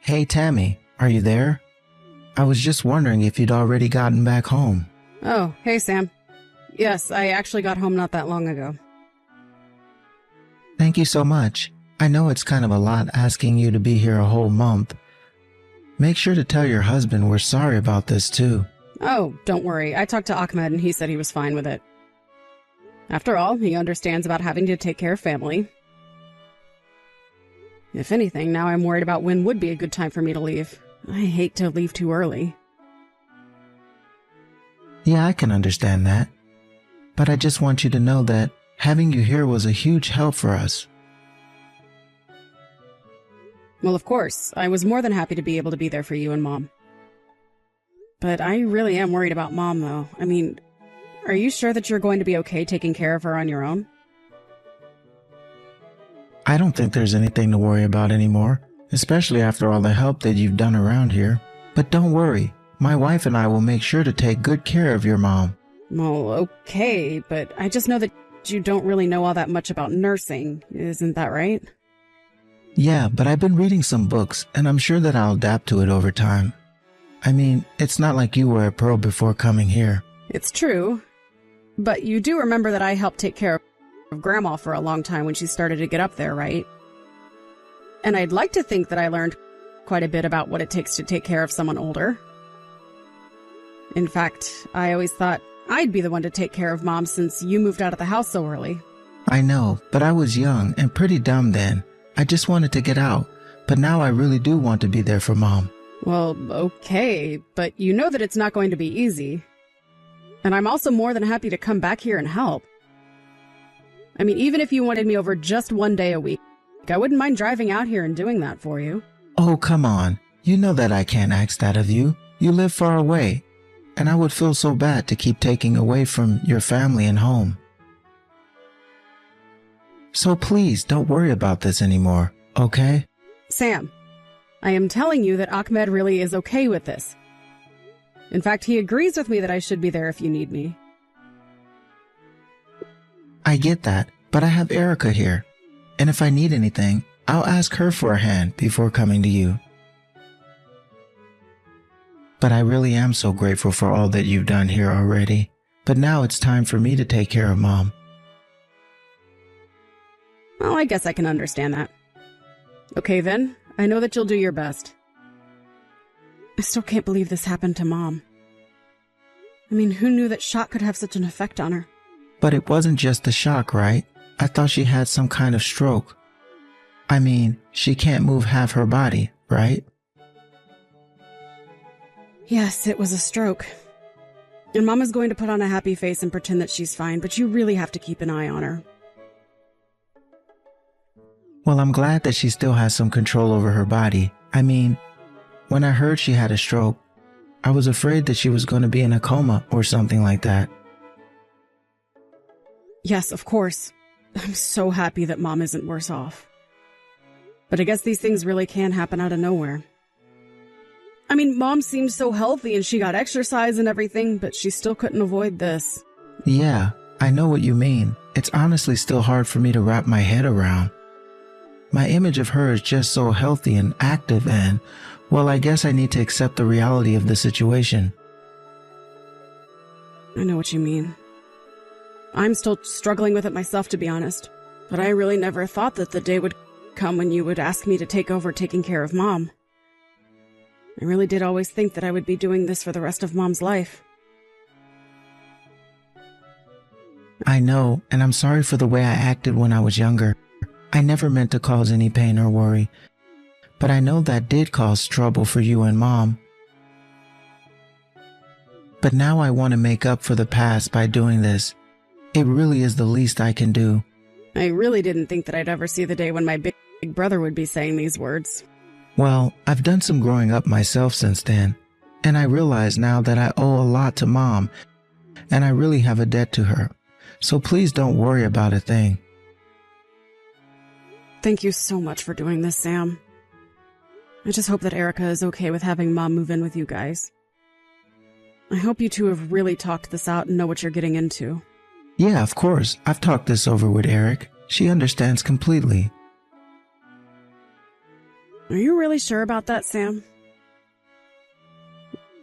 Hey Tammy, are you there? I was just wondering if you'd already gotten back home. Oh, hey Sam. Yes, I actually got home not that long ago. Thank you so much. I know it's kind of a lot asking you to be here a whole month. Make sure to tell your husband we're sorry about this too. Oh, don't worry. I talked to Ahmed and he said he was fine with it. After all, he understands about having to take care of family. If anything, now I'm worried about when would be a good time for me to leave. I hate to leave too early. Yeah, I can understand that. But I just want you to know that having you here was a huge help for us. Well, of course. I was more than happy to be able to be there for you and Mom. But I really am worried about Mom, though. I mean, are you sure that you're going to be okay taking care of her on your own? I don't think there's anything to worry about anymore, especially after all the help that you've done around here. But don't worry, my wife and I will make sure to take good care of your mom. Well, okay, but I just know that you don't really know all that much about nursing, isn't that right? Yeah, but I've been reading some books, and I'm sure that I'll adapt to it over time. I mean, it's not like you were a pro before coming here. It's true, but you do remember that I helped take care of Grandma for a long time when she started to get up there, right? And I'd like to think that I learned quite a bit about what it takes to take care of someone older. In fact, I always thought I'd be the one to take care of Mom since you moved out of the house so early. I know, but I was young and pretty dumb then. I just wanted to get out, but now I really do want to be there for Mom. Well, okay, but you know that it's not going to be easy. And I'm also more than happy to come back here and help. I mean, even if you wanted me over just one day a week, I wouldn't mind driving out here and doing that for you. Oh, come on. You know that I can't ask that of you. You live far away, and I would feel so bad to keep taking away from your family and home. So please don't worry about this anymore, okay? Sam, I am telling you that Ahmed really is okay with this. In fact, he agrees with me that I should be there if you need me. I get that, but I have Erica here, and if I need anything, I'll ask her for a hand before coming to you. But I really am so grateful for all that you've done here already. But now it's time for me to take care of Mom. Well, I guess I can understand that. Okay then, I know that you'll do your best. I still can't believe this happened to Mom. I mean, who knew that shock could have such an effect on her? But it wasn't just the shock, right? I thought she had some kind of stroke. I mean, she can't move half her body, right? Yes, it was a stroke. And Mom is going to put on a happy face and pretend that she's fine, but you really have to keep an eye on her. Well, I'm glad that she still has some control over her body. I mean, when I heard she had a stroke, I was afraid that she was going to be in a coma or something like that. Yes, of course. I'm so happy that Mom isn't worse off. But I guess these things really can happen out of nowhere. I mean, Mom seemed so healthy and she got exercise and everything, but she still couldn't avoid this. Yeah, I know what you mean. It's honestly still hard for me to wrap my head around. My image of her is just so healthy and active and, well, I guess I need to accept the reality of the situation. I know what you mean. I'm still struggling with it myself, to be honest. But I really never thought that the day would come when you would ask me to take over taking care of Mom. I really did always think that I would be doing this for the rest of Mom's life. I know, and I'm sorry for the way I acted when I was younger. I never meant to cause any pain or worry, but I know that did cause trouble for you and Mom. But now I want to make up for the past by doing this. It really is the least I can do. I really didn't think that I'd ever see the day when my big brother would be saying these words. Well, I've done some growing up myself since then, and I realize now that I owe a lot to Mom, and I really have a debt to her. So please don't worry about a thing. Thank you so much for doing this, Sam. I just hope that Erica is okay with having Mom move in with you guys. I hope you two have really talked this out and know what you're getting into. Yeah, of course. I've talked this over with Eric. She understands completely. Are you really sure about that, Sam?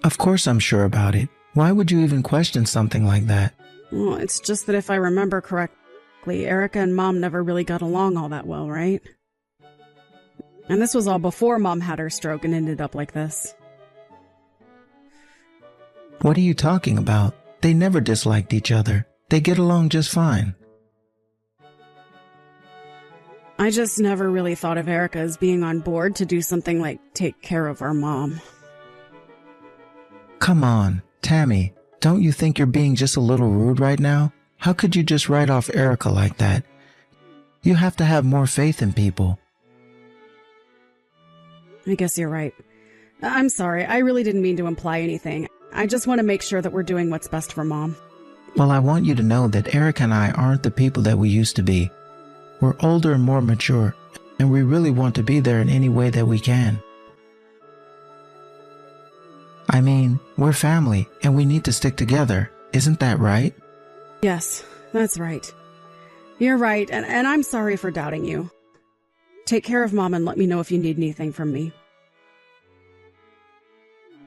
Of course I'm sure about it. Why would you even question something like that? Well, it's just that if I remember correctly, Erica and Mom never really got along all that well, right? And this was all before Mom had her stroke and ended up like this. What are you talking about? They never disliked each other. They get along just fine. I just never really thought of Erica as being on board to do something like take care of our mom. Come on, Tammy, don't you think you're being just a little rude right now? How could you just write off Erica like that? You have to have more faith in people. I guess you're right. I'm sorry, I really didn't mean to imply anything. I just want to make sure that we're doing what's best for Mom. Well, I want you to know that Erica and I aren't the people that we used to be. We're older and more mature, and we really want to be there in any way that we can. I mean, we're family, and we need to stick together. Isn't that right? Yes, that's right. You're right, and I'm sorry for doubting you. Take care of Mom and let me know if you need anything from me.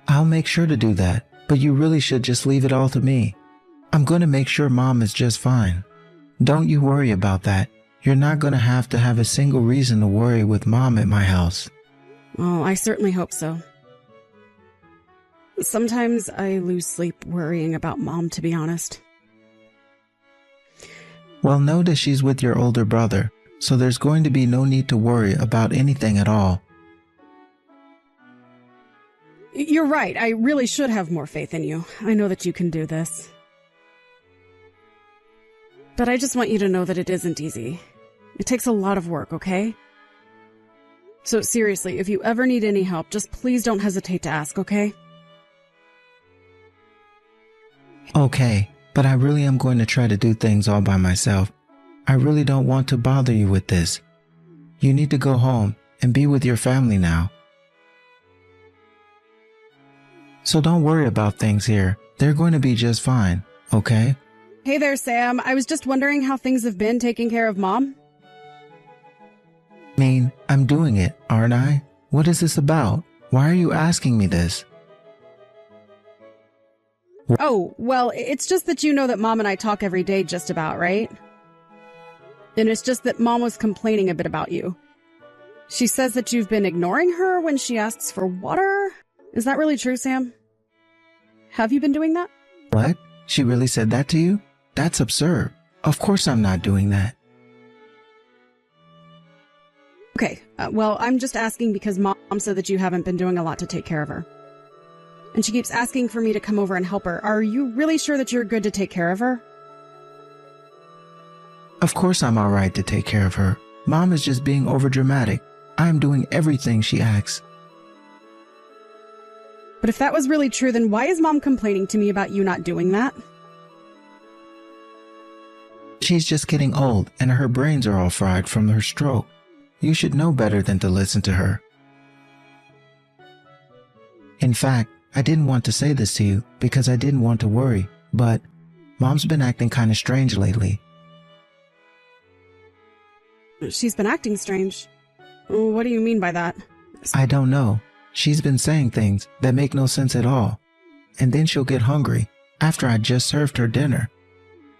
I'll make sure to do that, but you really should just leave it all to me. I'm going to make sure Mom is just fine. Don't you worry about that. You're not going to have a single reason to worry with Mom at my house. Oh, I certainly hope so. Sometimes I lose sleep worrying about Mom, to be honest. Well, know that she's with your older brother, so there's going to be no need to worry about anything at all. You're right, I really should have more faith in you. I know that you can do this. But I just want you to know that it isn't easy. It takes a lot of work, okay? So seriously, if you ever need any help, just please don't hesitate to ask, okay? Okay, but I really am going to try to do things all by myself. I really don't want to bother you with this. You need to go home and be with your family now. So don't worry about things here. They're going to be just fine, okay? Hey there, Sam. I was just wondering how things have been taking care of Mom. I mean, I'm doing it, aren't I? What is this about? Why are you asking me this? Oh, well, it's just that you know that Mom and I talk every day just about, right? And it's just that Mom was complaining a bit about you. She says that you've been ignoring her when she asks for water. Is that really true, Sam? Have you been doing that? What? She really said that to you? That's absurd. Of course I'm not doing that. Okay, well, I'm just asking because Mom said that you haven't been doing a lot to take care of her. And she keeps asking for me to come over and help her. Are you really sure that you're good to take care of her? Of course I'm all right to take care of her. Mom is just being overdramatic. I am doing everything she asks. But if that was really true, then why is Mom complaining to me about you not doing that? She's just getting old and her brains are all fried from her stroke. You should know better than to listen to her. In fact, I didn't want to say this to you because I didn't want to worry, but Mom's been acting kind of strange lately. She's been acting strange. What do you mean by that? I don't know. She's been saying things that make no sense at all. And then she'll get hungry after I just served her dinner.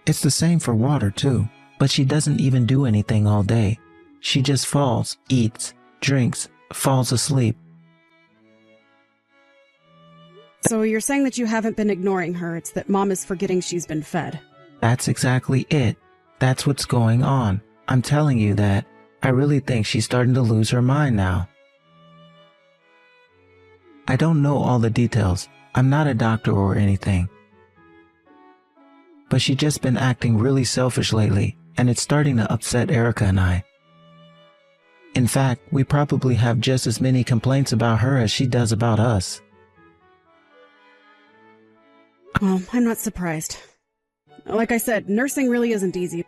It's the same for water too, but she doesn't even do anything all day. She just falls, eats, drinks, falls asleep. So you're saying that you haven't been ignoring her, it's that Mom is forgetting she's been fed. That's exactly it. That's what's going on. I'm telling you that I really think she's starting to lose her mind now. I don't know all the details. I'm not a doctor or anything. But she's just been acting really selfish lately, and it's starting to upset Erica and I. In fact, we probably have just as many complaints about her as she does about us. Well, I'm not surprised. Like I said, nursing really isn't easy,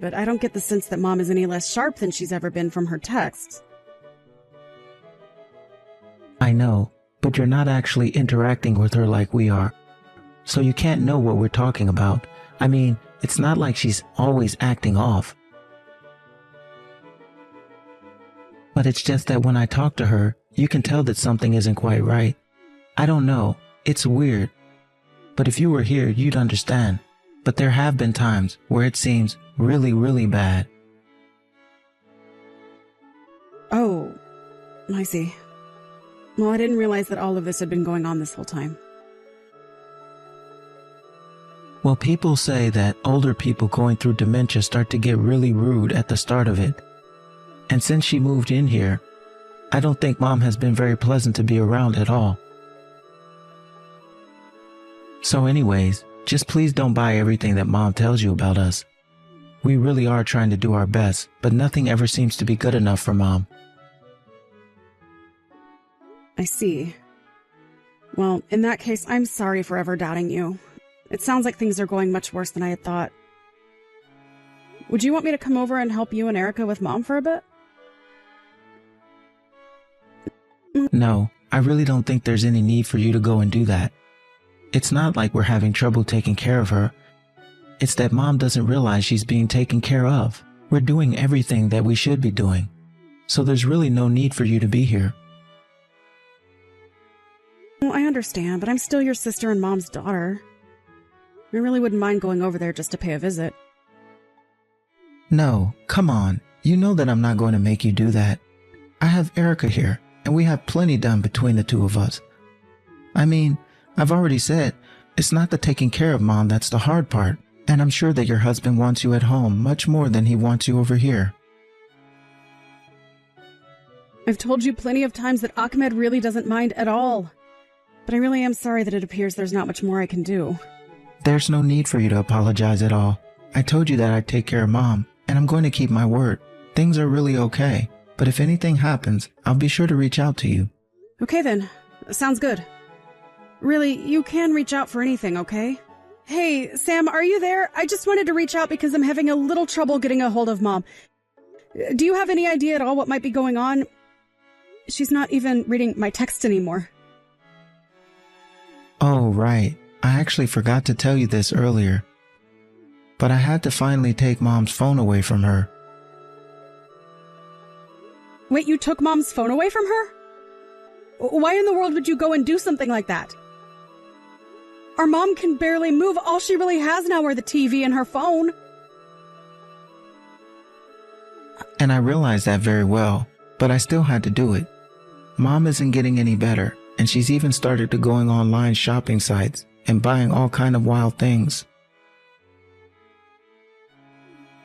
but I don't get the sense that Mom is any less sharp than she's ever been from her texts. I know, but you're not actually interacting with her like we are, so you can't know what we're talking about. I mean, it's not like she's always acting off. But But it's just that when I talk to her, you can tell that something isn't quite right. I don't know. It's weird. But if you were here, you'd understand. But there have been times where it seems really, really bad. Oh, I see. Well, I didn't realize that all of this had been going on this whole time. Well, people say that older people going through dementia start to get really rude at the start of it. And since she moved in here, I don't think Mom has been very pleasant to be around at all. So anyways, just please don't buy everything that Mom tells you about us. We really are trying to do our best, but nothing ever seems to be good enough for Mom. I see. Well, in that case, I'm sorry for ever doubting you. It sounds like things are going much worse than I had thought. Would you want me to come over and help you and Erica with Mom for a bit? No, I really don't think there's any need for you to go and do that. It's not like we're having trouble taking care of her. It's that Mom doesn't realize she's being taken care of. We're doing everything that we should be doing. So there's really no need for you to be here. Well, I understand, but I'm still your sister and Mom's daughter. I really wouldn't mind going over there just to pay a visit. No, come on. You know that I'm not going to make you do that. I have Erica here, and we have plenty done between the two of us. I mean, I've already said, it's not the taking care of Mom that's the hard part, and I'm sure that your husband wants you at home much more than he wants you over here. I've told you plenty of times that Ahmed really doesn't mind at all. But I really am sorry that it appears there's not much more I can do. There's no need for you to apologize at all. I told you that I'd take care of Mom, and I'm going to keep my word. Things are really okay, but if anything happens, I'll be sure to reach out to you. Okay then, sounds good. Really, you can reach out for anything, okay? Hey, Sam, are you there? I just wanted to reach out because I'm having a little trouble getting a hold of Mom. Do you have any idea at all what might be going on? She's not even reading my texts anymore. Oh, right. I actually forgot to tell you this earlier. But I had to finally take Mom's phone away from her. Wait, you took Mom's phone away from her? Why in the world would you go and do something like that? Our Mom can barely move. All she really has now are the TV and her phone. And I realized that very well, but I still had to do it. Mom isn't getting any better, and she's even started to going online shopping sites and buying all kind of wild things.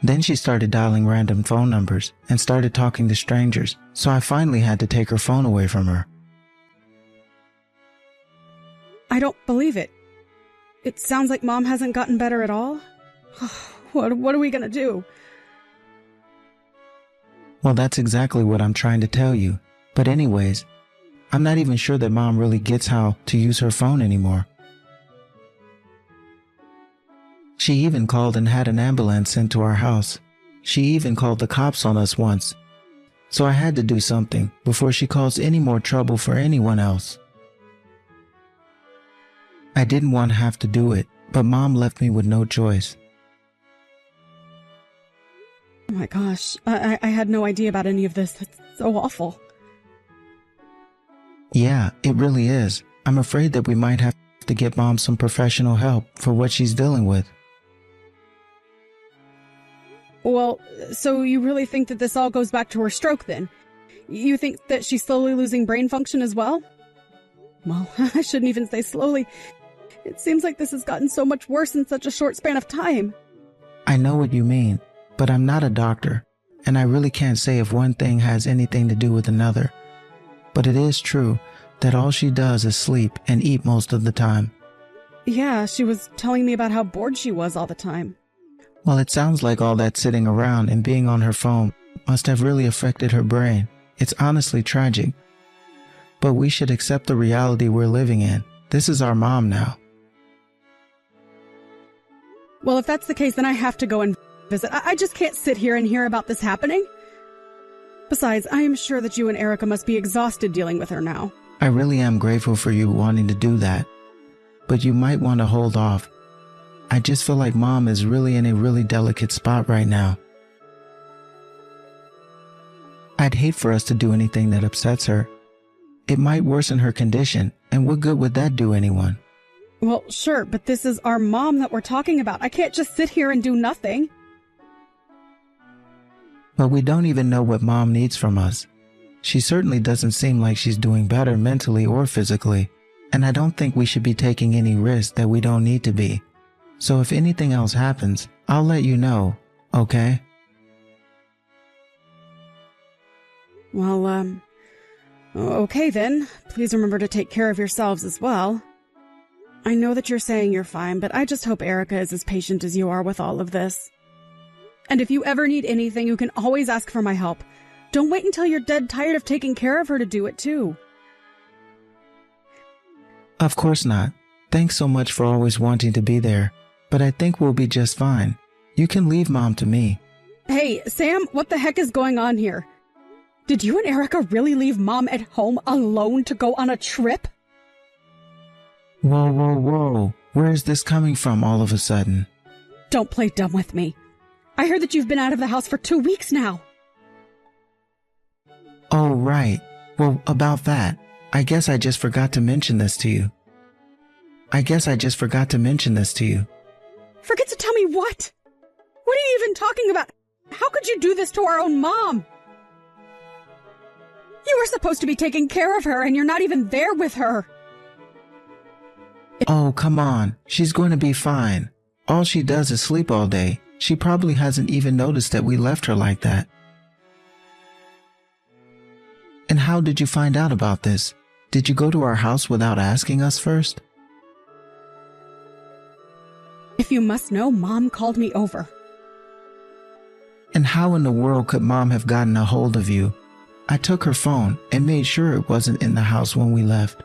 Then she started dialing random phone numbers and started talking to strangers, so I finally had to take her phone away from her. I don't believe it. It sounds like Mom hasn't gotten better at all. What are we gonna do? Well, that's exactly what I'm trying to tell you. But anyways, I'm not even sure that Mom really gets how to use her phone anymore. She even called and had an ambulance sent to our house. She even called the cops on us once. So I had to do something before she caused any more trouble for anyone else. I didn't want to have to do it, but Mom left me with no choice. Oh my gosh, I had no idea about any of this. That's so awful. Yeah, it really is. I'm afraid that we might have to get Mom some professional help for what she's dealing with. Well, so you really think that this all goes back to her stroke then? You think that she's slowly losing brain function as well? Well, I shouldn't even say slowly. It seems like this has gotten so much worse in such a short span of time. I know what you mean, but I'm not a doctor, and I really can't say if one thing has anything to do with another. But it is true that all she does is sleep and eat most of the time. Yeah, she was telling me about how bored she was all the time. Well, it sounds like all that sitting around and being on her phone must have really affected her brain. It's honestly tragic. But we should accept the reality we're living in. This is our Mom now. Well, if that's the case, then I have to go and visit. I just can't sit here and hear about this happening. Besides, I am sure that you and Erica must be exhausted dealing with her now. I really am grateful for you wanting to do that. But you might want to hold off. I just feel like Mom is really in a really delicate spot right now. I'd hate for us to do anything that upsets her. It might worsen her condition, and what good would that do anyone? Well, sure, but this is our mom that we're talking about. I can't just sit here and do nothing. But we don't even know what Mom needs from us. She certainly doesn't seem like she's doing better mentally or physically, and I don't think we should be taking any risk that we don't need to be. So if anything else happens, I'll let you know, okay? Well, okay then. Please remember to take care of yourselves as well. I know that you're saying you're fine, but I just hope Erica is as patient as you are with all of this. And if you ever need anything, you can always ask for my help. Don't wait until you're dead tired of taking care of her to do it too. Of course not. Thanks so much for always wanting to be there, but I think we'll be just fine. You can leave Mom to me. Hey, Sam, what the heck is going on here? Did you and Erica really leave Mom at home alone to go on a trip? Whoa, whoa, whoa. Where is this coming from all of a sudden? Don't play dumb with me. I heard that you've been out of the house for 2 weeks now. Oh, right. Well, about that, I guess I just forgot to mention this to you. Forget to tell me what? What are you even talking about? How could you do this to our own mom? You were supposed to be taking care of her, and you're not even there with her. Oh, come on. She's going to be fine. All she does is sleep all day. She probably hasn't even noticed that we left her like that. And how did you find out about this? Did you go to our house without asking us first? If you must know, Mom called me over. And how in the world could Mom have gotten a hold of you? I took her phone and made sure it wasn't in the house when we left.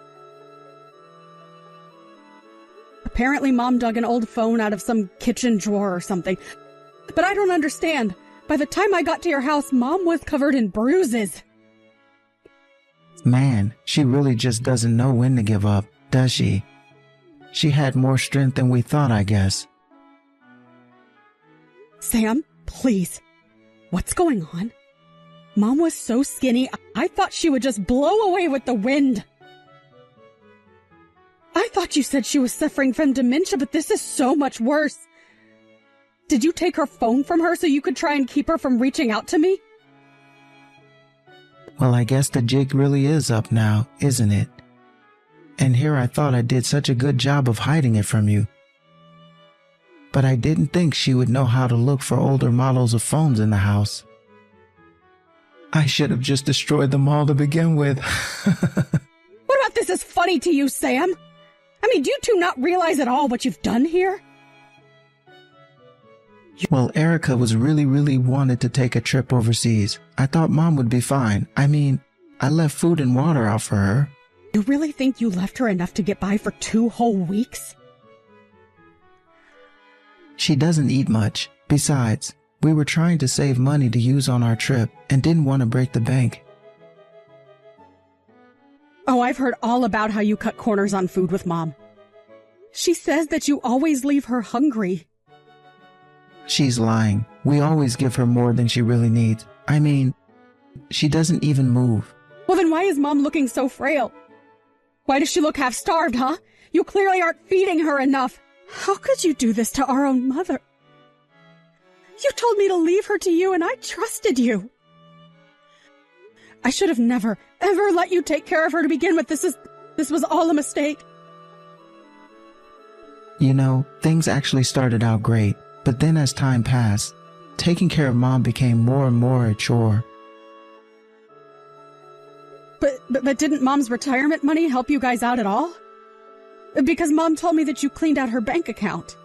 Apparently Mom dug an old phone out of some kitchen drawer or something. But I don't understand. By the time I got to your house, Mom was covered in bruises. Man, she really just doesn't know when to give up, does she? She had more strength than we thought, I guess. Sam, please. What's going on? Mom was so skinny, I thought she would just blow away with the wind. I thought you said she was suffering from dementia, but this is so much worse. Did you take her phone from her so you could try and keep her from reaching out to me? Well, I guess the jig really is up now, isn't it? And here I thought I did such a good job of hiding it from you. But I didn't think she would know how to look for older models of phones in the house. I should have just destroyed them all to begin with. What about this is funny to you, Sam? I mean, do you two not realize at all what you've done here? Well, Erica was really wanted to take a trip overseas. I thought Mom would be fine. I mean, I left food and water out for her. You really think you left her enough to get by for 2 whole weeks? She doesn't eat much. Besides, we were trying to save money to use on our trip and didn't want to break the bank. Oh, I've heard all about how you cut corners on food with Mom. She says that you always leave her hungry. She's lying. We always give her more than she really needs. I mean, she doesn't even move. Well, then why is Mom looking so frail? Why does she look half-starved, huh? You clearly aren't feeding her enough. How could you do this to our own mother? You told me to leave her to you, and I trusted you. I should have never, ever let you take care of her to begin with. This was all a mistake. You know, things actually started out great, but then as time passed, taking care of Mom became more and more a chore. But didn't Mom's retirement money help you guys out at all? Because Mom told me that you cleaned out her bank account.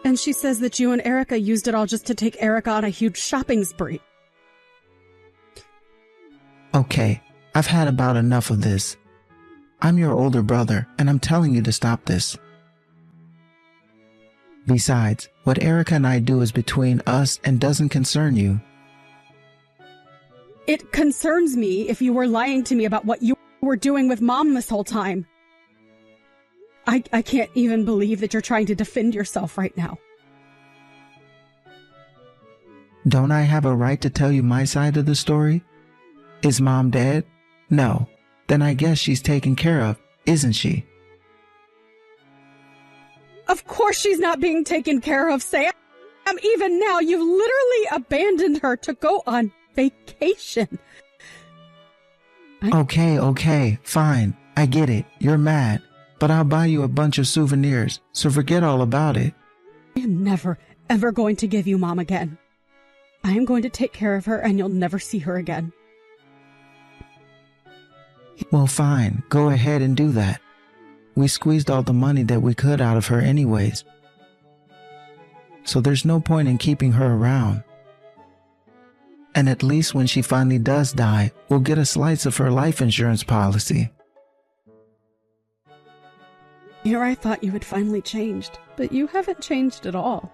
And she says that you and Erica used it all just to take Erica on a huge shopping spree. Okay, I've had about enough of this. I'm your older brother, and I'm telling you to stop this. Besides, what Erica and I do is between us and doesn't concern you. It concerns me if you were lying to me about what you were doing with Mom this whole time. I can't even believe that you're trying to defend yourself right now. Don't I have a right to tell you my side of the story? Is Mom dead? No. Then I guess she's taken care of, isn't she? Of course she's not being taken care of, Sam. Even now, you've literally abandoned her to go on vacation. Okay, fine. I get it. You're mad. But I'll buy you a bunch of souvenirs, so forget all about it. I am never, ever going to give you Mom again. I am going to take care of her and you'll never see her again. Well, fine. Go ahead and do that. We squeezed all the money that we could out of her anyways. So there's no point in keeping her around. And at least when she finally does die, we'll get a slice of her life insurance policy. Here I thought you had finally changed, but you haven't changed at all.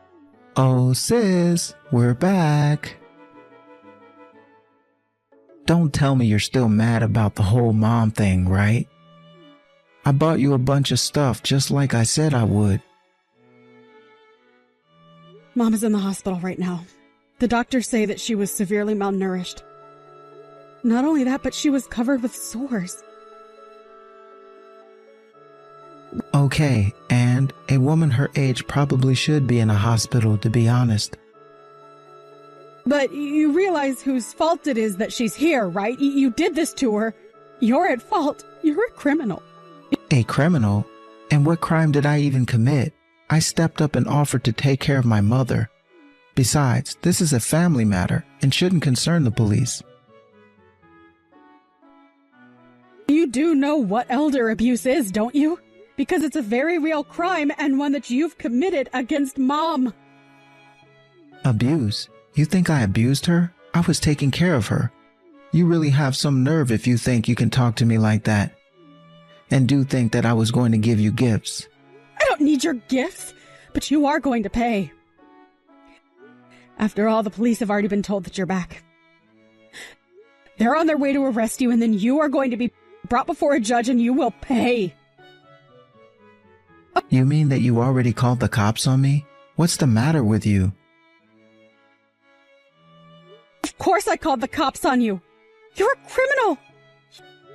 Oh, sis, we're back. Don't tell me you're still mad about the whole mom thing, right? I bought you a bunch of stuff just like I said I would. Mom is in the hospital right now. The doctors say that she was severely malnourished. Not only that, but she was covered with sores. Okay, and a woman her age probably should be in a hospital, to be honest. But you realize whose fault it is that she's here, right? You did this to her. You're at fault. You're a criminal. A criminal? And what crime did I even commit? I stepped up and offered to take care of my mother. Besides, this is a family matter and shouldn't concern the police. You do know what elder abuse is, don't you? Because it's a very real crime and one that you've committed against Mom. Abuse? You think I abused her? I was taking care of her. You really have some nerve if you think you can talk to me like that. And do think that I was going to give you gifts. I don't need your gifts, but you are going to pay. After all, the police have already been told that you're back. They're on their way to arrest you, and then you are going to be brought before a judge and you will pay. You mean that you already called the cops on me? What's the matter with you? Of course I called the cops on you. You're a criminal.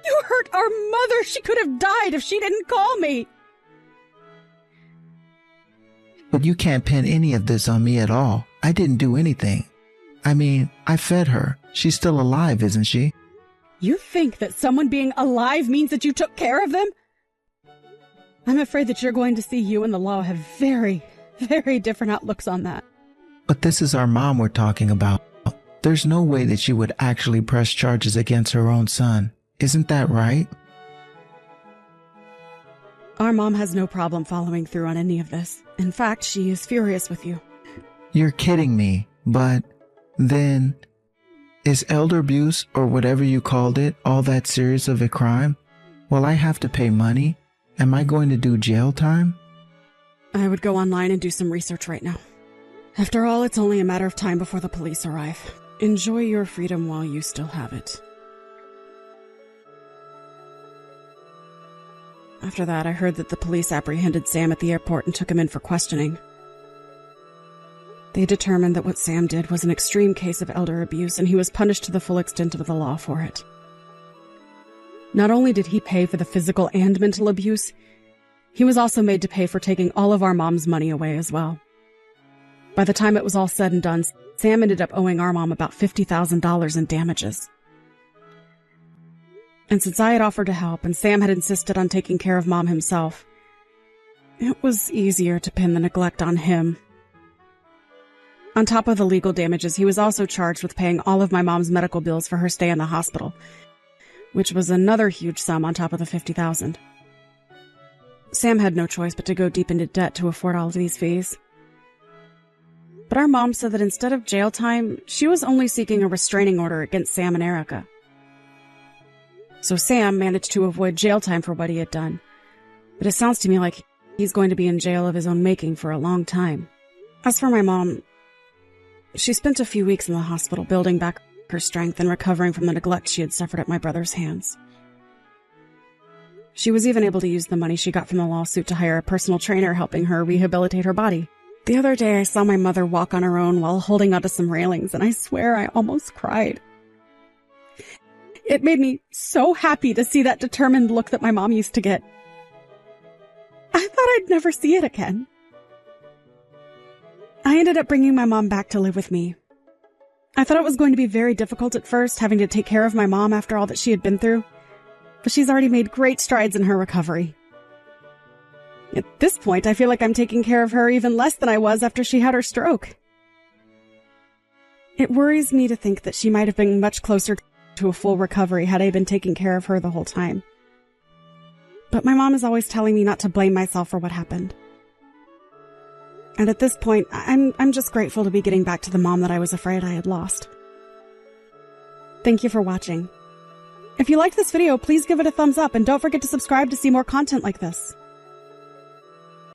You hurt our mother. She could have died if she didn't call me. But you can't pin any of this on me at all. I didn't do anything. I mean, I fed her. She's still alive, isn't she? You think that someone being alive means that you took care of them? I'm afraid that you're going to see you and the law have very, very different outlooks on that. But this is our mom we're talking about. There's no way that she would actually press charges against her own son. Isn't that right? Our mom has no problem following through on any of this. In fact, she is furious with you. You're kidding me, but then, is elder abuse, or whatever you called it, all that serious of a crime? Will I have to pay money? Am I going to do jail time? I would go online and do some research right now. After all, it's only a matter of time before the police arrive. Enjoy your freedom while you still have it. After that, I heard that the police apprehended Sam at the airport and took him in for questioning. They determined that what Sam did was an extreme case of elder abuse, and he was punished to the full extent of the law for it. Not only did he pay for the physical and mental abuse, he was also made to pay for taking all of our mom's money away as well. By the time it was all said and done, Sam ended up owing our mom about $50,000 in damages. And since I had offered to help and Sam had insisted on taking care of Mom himself, it was easier to pin the neglect on him. On top of the legal damages, he was also charged with paying all of my mom's medical bills for her stay in the hospital, which was another huge sum on top of the $50,000. Sam had no choice but to go deep into debt to afford all of these fees. But our mom said that instead of jail time, she was only seeking a restraining order against Sam and Erica. So Sam managed to avoid jail time for what he had done. But it sounds to me like he's going to be in jail of his own making for a long time. As for my mom, she spent a few weeks in the hospital building back her strength and recovering from the neglect she had suffered at my brother's hands. She was even able to use the money she got from the lawsuit to hire a personal trainer helping her rehabilitate her body. The other day I saw my mother walk on her own while holding onto some railings, and I swear I almost cried. It made me so happy to see that determined look that my mom used to get. I thought I'd never see it again. I ended up bringing my mom back to live with me. I thought it was going to be very difficult at first, having to take care of my mom after all that she had been through, but she's already made great strides in her recovery. At this point, I feel like I'm taking care of her even less than I was after she had her stroke. It worries me to think that she might have been much closer to a full recovery had I been taking care of her the whole time. But my mom is always telling me not to blame myself for what happened. And at this point, I'm just grateful to be getting back to the mom that I was afraid I had lost. Thank you for watching. If you liked this video, please give it a thumbs up and don't forget to subscribe to see more content like this.